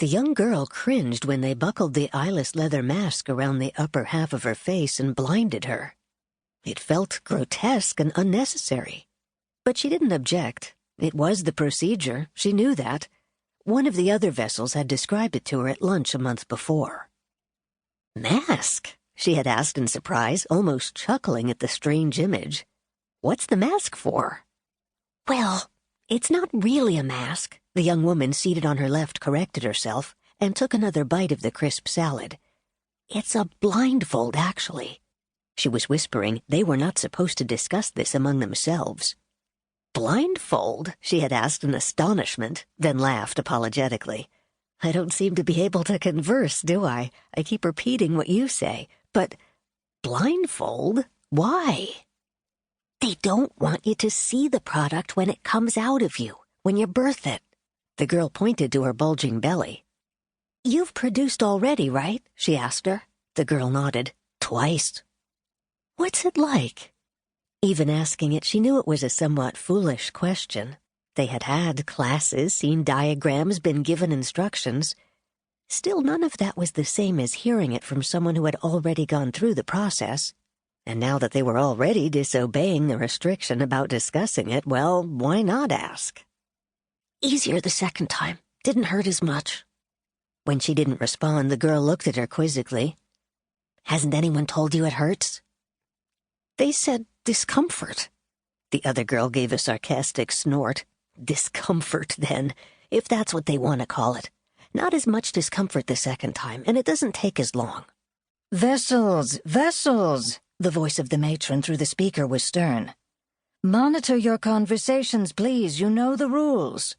The young girl cringed when they buckled the eyeless leather mask around the upper half of her face and blinded her. It felt grotesque and unnecessary. But she didn't object. It was the procedure, she knew that. One of the other vessels had described it to her at lunch a month before. "Mask?" she had asked in surprise, almost chuckling at the strange image. "What's the mask for?" "Well, it's not really a mask," the young woman seated on her left corrected herself and took another bite of the crisp salad. "It's a blindfold, actually." She was whispering they were not supposed to discuss this among themselves. "Blindfold?" she had asked in astonishment, then laughed apologetically. "I don't seem to be able to converse, do I? I keep repeating what you say. But blindfold? Why?" "They don't want you to see the product when it comes out of you, when you birth it." The girl pointed to her bulging belly. "You've produced already, right?" she asked her. The girl nodded. "Twice." "What's it like?" Even asking it, she knew it was a somewhat foolish question. They had had classes, seen diagrams, been given instructions. Still, none of that was the same as hearing it from someone who had already gone through the process. And now that they were already disobeying the restriction about discussing it, well, why not ask? "Easier the second time. Didn't hurt as much." When she didn't respond, the girl looked at her quizzically. "Hasn't anyone told you it hurts?" "They said discomfort." The other girl gave a sarcastic snort. "Discomfort, then, if that's what they want to call it. Not as much discomfort the second time, and it doesn't take as long." "Vessels, vessels!" The voice of the matron through the speaker was stern. "Monitor your conversations, please. You know the rules."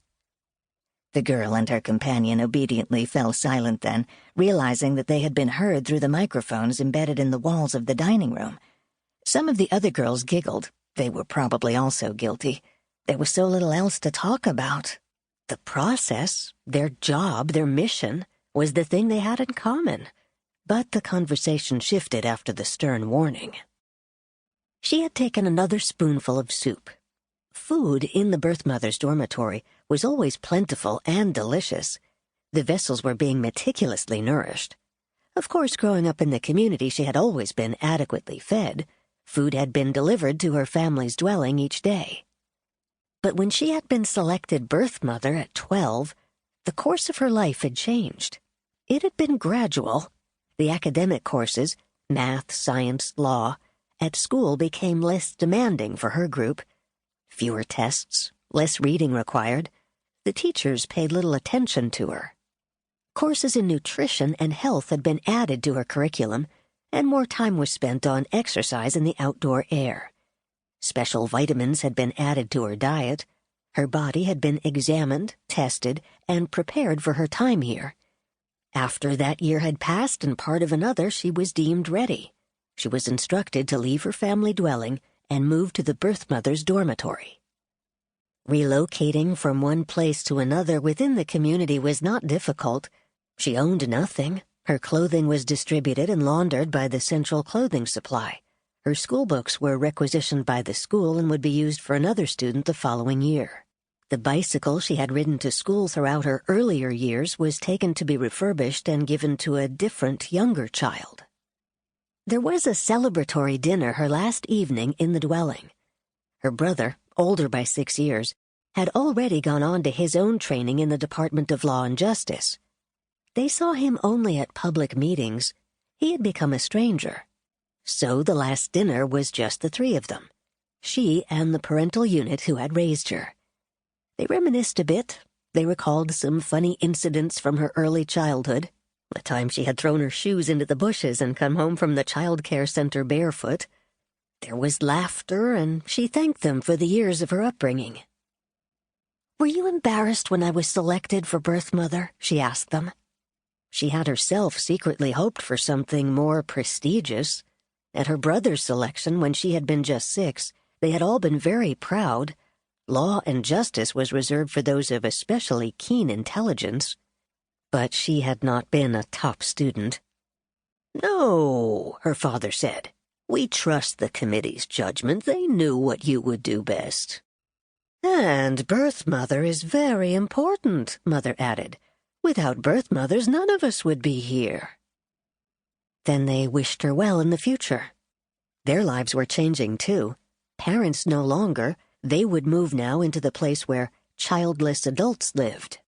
The girl and her companion obediently fell silent then, realizing that they had been heard through the microphones embedded in the walls of the dining room. Some of the other girls giggled. They were probably also guilty. There was so little else to talk about. The process, their job, their mission, was the thing they had in common. But the conversation shifted after the stern warning. She had taken another spoonful of soup. Food in the birth mother's dormitory was always plentiful and delicious. The vessels were being meticulously nourished. Of course, growing up in the community, she had always been adequately fed. Food had been delivered to her family's dwelling each day. But when she had been selected birth mother at 12, the course of her life had changed. It had been gradual. The academic courses, math, science, law, at school became less demanding for her group. Fewer tests, less reading required. The teachers paid little attention to her. Courses in nutrition and health had been added to her curriculum, and more time was spent on exercise in the outdoor air. Special vitamins had been added to her diet. Her body had been examined, tested, and prepared for her time here. After that year had passed and part of another, she was deemed ready. She was instructed to leave her family dwelling and move to the birth mother's dormitory. Relocating from one place to another within the community was not difficult. She owned nothing. Her clothing was distributed and laundered by the central clothing supply. Her school books were requisitioned by the school and would be used for another student the following year. The bicycle she had ridden to school throughout her earlier years was taken to be refurbished and given to a different, younger child. There was a celebratory dinner her last evening in the dwelling. Her brother, older by 6 years, had already gone on to his own training in the Department of Law and Justice. They saw him only at public meetings. He had become a stranger. So the last dinner was just the three of them, she and the parental unit who had raised her. They reminisced a bit. They recalled some funny incidents from her early childhood, the time she had thrown her shoes into the bushes and come home from the child care center barefoot. There was laughter, and she thanked them for the years of her upbringing. "Were you embarrassed when I was selected for birth mother?" she asked them. She had herself secretly hoped for something more prestigious. At her brother's selection, when she had been just 6, they had all been very proud. Law and justice was reserved for those of especially keen intelligence. But she had not been a top student. "No," her father said. "We trust the committee's judgment. They knew what you would do best." "And birth mother is very important," Mother added. Without birth mothers, none of us would be here." Then they wished her well in the future. Their lives were changing, too. Parents no longer. They would move now into the place where childless adults lived.